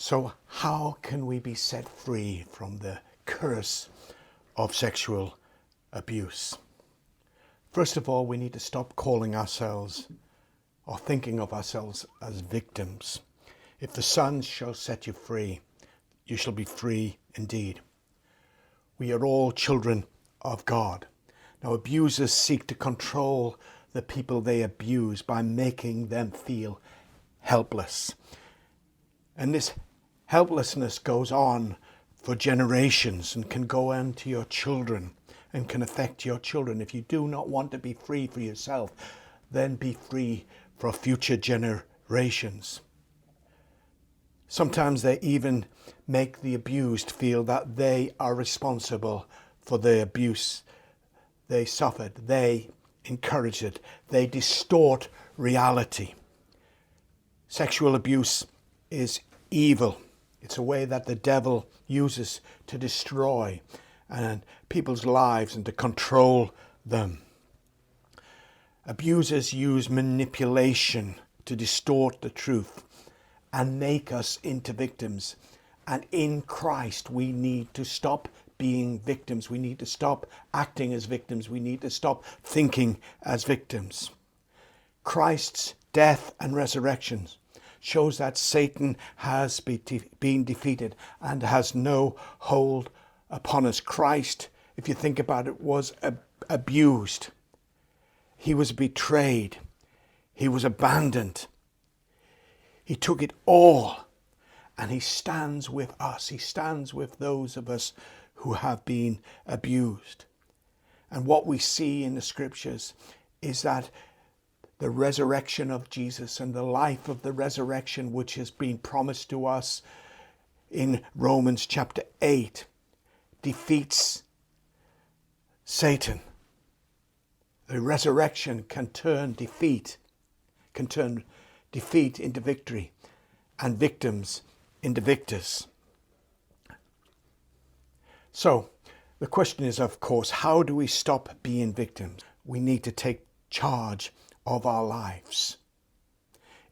So how can we be set free from the curse of sexual abuse? First of all, we need to stop calling ourselves or thinking of ourselves as victims. If the Son shall set you free, you shall be free indeed. We are all children of God. Now, abusers seek to control the people they abuse by making them feel helpless. And this helplessness goes on for generations and can go on to your children and can affect your children. If you do not want to be free for yourself, then be free for future generations. Sometimes they even make the abused feel that they are responsible for the abuse they suffered. They encourage it. They distort reality. Sexual abuse is evil. It's a way that the devil uses to destroy people's lives and to control them. Abusers use manipulation to distort the truth and make us into victims. And in Christ, we need to stop being victims. We need to stop acting as victims. We need to stop thinking as victims. Christ's death and resurrection shows that Satan has been defeated and has no hold upon us. Christ, if you think about it, was abused. He was betrayed. He was abandoned. He took it all, and he stands with us. He stands with those of us who have been abused. And what we see in the scriptures is that the resurrection of Jesus and the life of the resurrection, which has been promised to us in Romans chapter 8, defeats Satan. The resurrection can turn defeat into victory and victims into victors. So the question is, of course, how do we stop being victims? We need to take charge of our lives.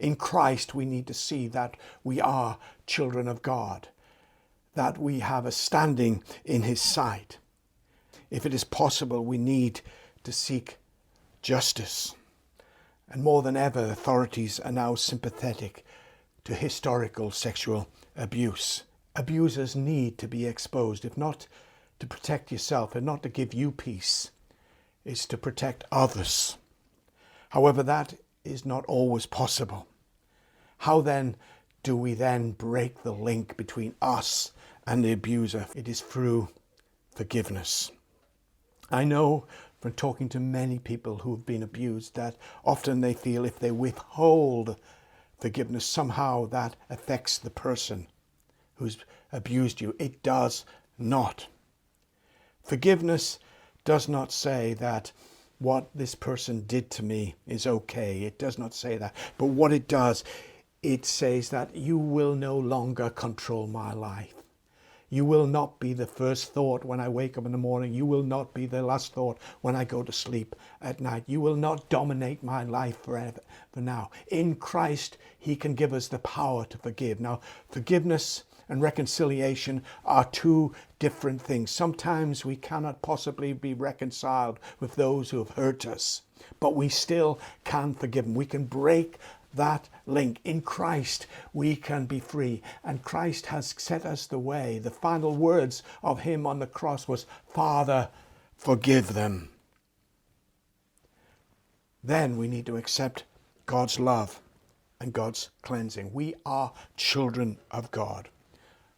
In Christ, we need to see that we are children of God, that we have a standing in his sight. If it is possible, we need to seek justice. And more than ever, authorities are now sympathetic to historical sexual abuse. Abusers need to be exposed, if not to protect yourself and not to give you peace, it's to protect others. However, that is not always possible. How then do we then break the link between us and the abuser? It is through forgiveness. I know from talking to many people who have been abused that often they feel if they withhold forgiveness, somehow that affects the person who's abused you. It does not. Forgiveness does not say that what this person did to me is okay. It does not say that. But what it does, it says that you will no longer control my life. You will not be the first thought when I wake up in the morning. You will not be the last thought when I go to sleep at night. You will not dominate my life forever. For now, in Christ, he can give us the power to forgive. Now, forgiveness and reconciliation are two different things. Sometimes we cannot possibly be reconciled with those who have hurt us, but we still can forgive them. We can break that link. In Christ, we can be free. And Christ has set us the way. The final words of him on the cross was, Father, forgive them. Then we need to accept God's love and God's cleansing. We are children of God.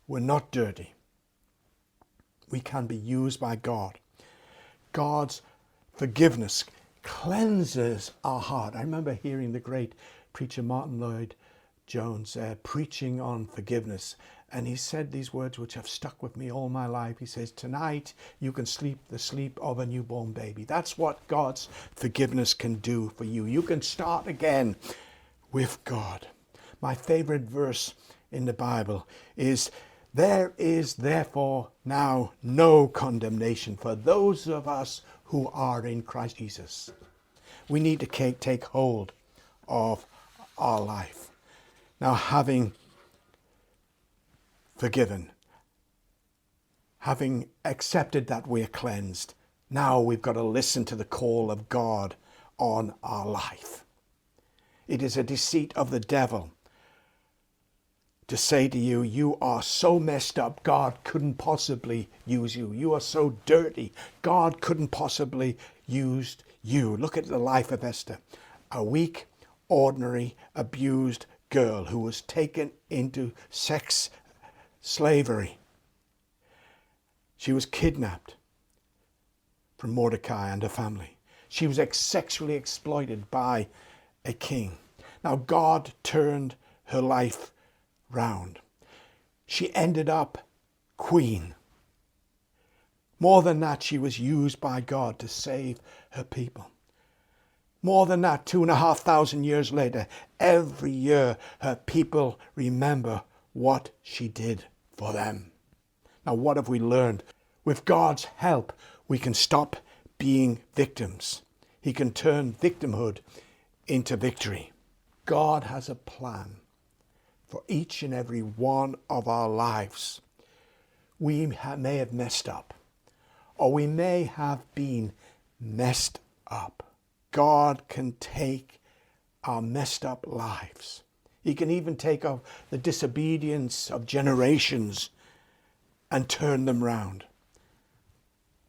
We're not dirty. We can be used by God. God's forgiveness cleanses our heart. I remember hearing the great preacher Martin Lloyd-Jones preaching on forgiveness. And he said these words which have stuck with me all my life. He says, tonight you can sleep the sleep of a newborn baby. That's what God's forgiveness can do for you. You can start again with God. My favorite verse in the Bible is, there is therefore now no condemnation for those of us who are in Christ Jesus. We need to take hold of our life. Now, having forgiven, having accepted that we're cleansed, now we've got to listen to the call of God on our life. It is a deceit of the devil to say to you, you are so messed up, God couldn't possibly use you. You are so dirty, God couldn't possibly use you. Look at the life of Esther, a weak, ordinary, abused girl who was taken into sex slavery. She was kidnapped from Mordecai and her family. She was sexually exploited by a king. Now God turned her life round. She ended up queen. More than that, she was used by God to save her people. More than that, 2,500 years later, every year her people remember what she did for them. Now, what have we learned? With God's help, we can stop being victims. He can turn victimhood into victory. God has a plan for each and every one of our lives. We may have messed up, or we may have been messed up. God can take our messed up lives. He can even take the disobedience of generations and turn them round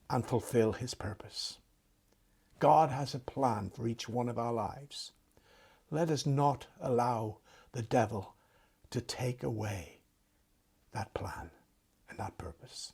and fulfill his purpose. God has a plan for each one of our lives. Let us not allow the devil to take away that plan and that purpose.